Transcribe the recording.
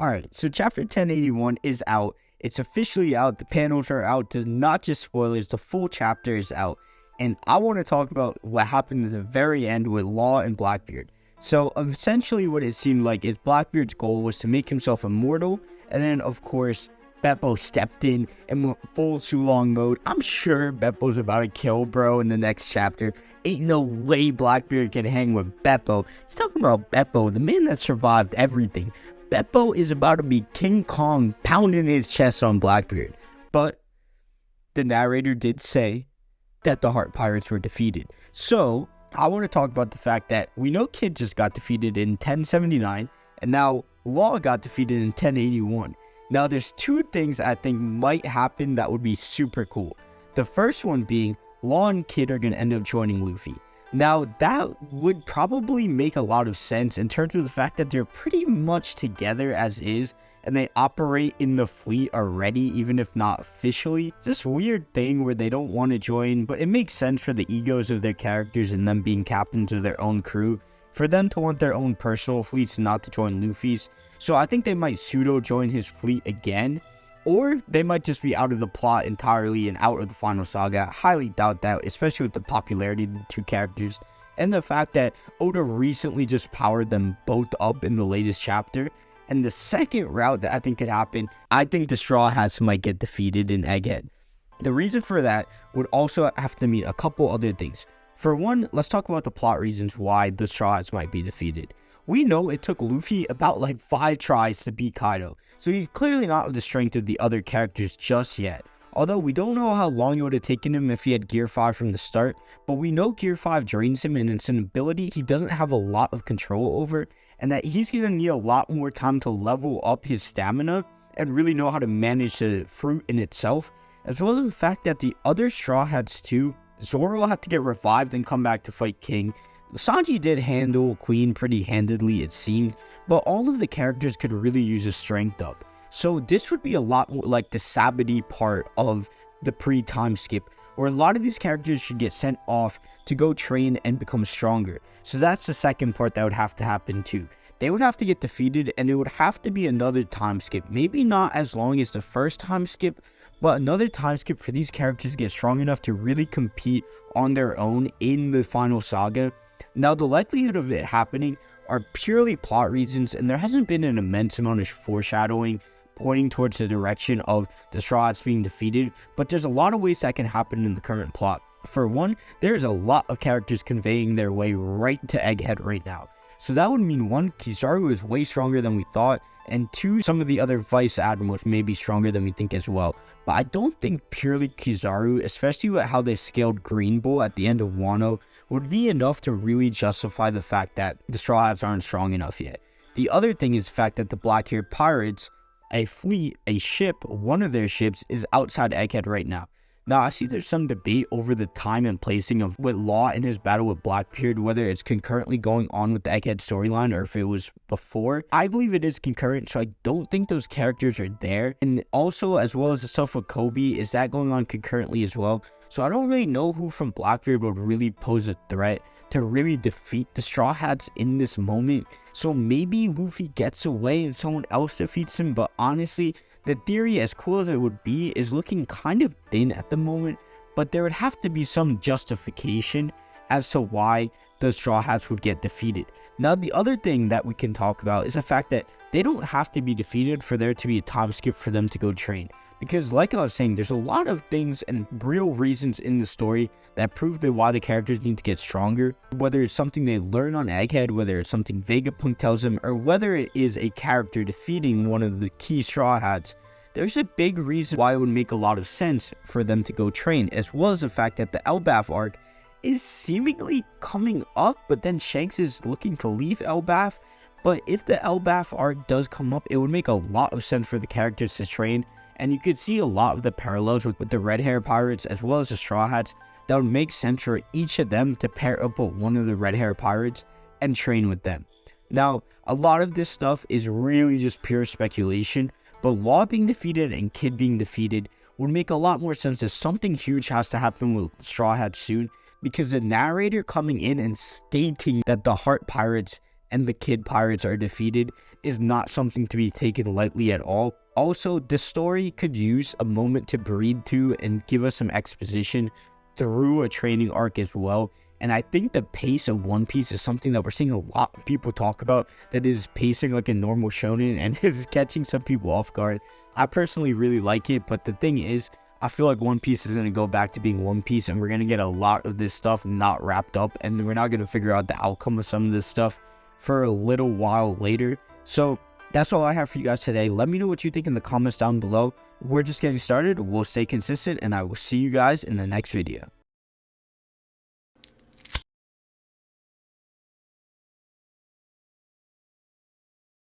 Alright, so chapter 1081 is out. It's officially out. The panels are out. Not just spoilers, the full chapter is out. And I want to talk about what happened at the very end with Law and Blackbeard. So essentially what it seemed like is Blackbeard's goal was to make himself immortal. And then of course, Beppo stepped in and went full Sulong mode. I'm sure Beppo's about to kill bro in the next chapter. Ain't no way Blackbeard can hang with Beppo. He's talking about Beppo, the man that survived everything. Beppo is about to be King Kong pounding his chest on Blackbeard. But the narrator did say that the Heart Pirates were defeated. So I want to talk about the fact that we know Kid just got defeated in 1079. And now Law got defeated in 1081. Now there's two things I think might happen that would be super cool. The first one being Law and Kid are going to end up joining Luffy. Now, that would probably make a lot of sense in terms of the fact that they're pretty much together as is, and they operate in the fleet already, even if not officially. It's this weird thing where they don't want to join, but it makes sense for the egos of their characters and them being captains of their own crew, for them to want their own personal fleets and not to join Luffy's. So I think they might pseudo join his fleet again, or they might just be out of the plot entirely and out of the Final Saga. I highly doubt that, especially with the popularity of the two characters and the fact that Oda recently just powered them both up in the latest chapter. And the second route that I think could happen, I think the Straw Hats might get defeated in Egghead. The reason for that would also have to mean a couple other things. For one, let's talk about the plot reasons why the Straw Hats might be defeated. We know it took Luffy about 5 tries to beat Kaido, so he's clearly not with the strength of the other characters just yet. Although we don't know how long it would have taken him if he had Gear 5 from the start, but we know Gear 5 drains him and it's an ability he doesn't have a lot of control over, and that he's going to need a lot more time to level up his stamina and really know how to manage the fruit in itself, as well as the fact that the other Straw Hats too, Zoro had to get revived and come back to fight King. Sanji did handle Queen pretty handedly, it seemed, but all of the characters could really use his strength up. So this would be a lot more like the Sabbaty part of the pre-time skip, where a lot of these characters should get sent off to go train and become stronger. So that's the second part that would have to happen too. They would have to get defeated, and it would have to be another time skip. Maybe not as long as the first time skip, but another time skip for these characters to get strong enough to really compete on their own in the Final Saga. Now, the likelihood of it happening are purely plot reasons, and there hasn't been an immense amount of foreshadowing pointing towards the direction of the Straw Hats being defeated, but there's a lot of ways that can happen in the current plot. For one, there's a lot of characters conveying their way right to Egghead right now. So that would mean one, Kizaru is way stronger than we thought, and two, some of the other Vice Admirals may be stronger than we think as well. But I don't think purely Kizaru, especially with how they scaled Green Bull at the end of Wano, would be enough to really justify the fact that the Straw Hats aren't strong enough yet. The other thing is the fact that the Blackbeard Pirates, a fleet, a ship, one of their ships, is outside Egghead right now. Now, I see there's some debate over the time and placing of with Law in his battle with Blackbeard, whether it's concurrently going on with the Egghead storyline or if it was before. I believe it is concurrent, so I don't think those characters are there. And also, as well as the stuff with Kobe, is that going on concurrently as well? So I don't really know who from Blackbeard would really pose a threat to really defeat the Straw Hats in this moment. So maybe Luffy gets away and someone else defeats him, but honestly, the theory, as cool as it would be, is looking kind of thin at the moment, but there would have to be some justification as to why the Straw Hats would get defeated. Now, the other thing that we can talk about is the fact that they don't have to be defeated for there to be a time skip for them to go train. Because like I was saying, there's a lot of things and real reasons in the story that prove that why the characters need to get stronger. Whether it's something they learn on Egghead, whether it's something Vegapunk tells them, or whether it is a character defeating one of the key Straw Hats, there's a big reason why it would make a lot of sense for them to go train, as well as the fact that the Elbaf arc is seemingly coming up, but then Shanks is looking to leave Elbaf. But if the Elbaf arc does come up, it would make a lot of sense for the characters to train. And you could see a lot of the parallels with the Red Hair Pirates as well as the Straw Hats. That would make sense for each of them to pair up with one of the Red Hair Pirates and train with them. Now, a lot of this stuff is really just pure speculation, but Law being defeated and Kid being defeated would make a lot more sense as something huge has to happen with Straw Hats soon, because the narrator coming in and stating that the Heart Pirates and the kid pirates are defeated is not something to be taken lightly at all. Also, the story could use a moment to breathe to and give us some exposition through a training arc as well. And I think the pace of One Piece is something that we're seeing a lot of people talk about, that is pacing like a normal shonen and is catching some people off guard. I personally really like it, but the thing is, I feel like One Piece is going to go back to being One Piece, and we're going to get a lot of this stuff not wrapped up, and we're not going to figure out the outcome of some of this stuff for a little while later. So that's all I have for you guys today. Let me know what you think in the comments down below. We're just getting started. We'll stay consistent, and I will see you guys in the next video.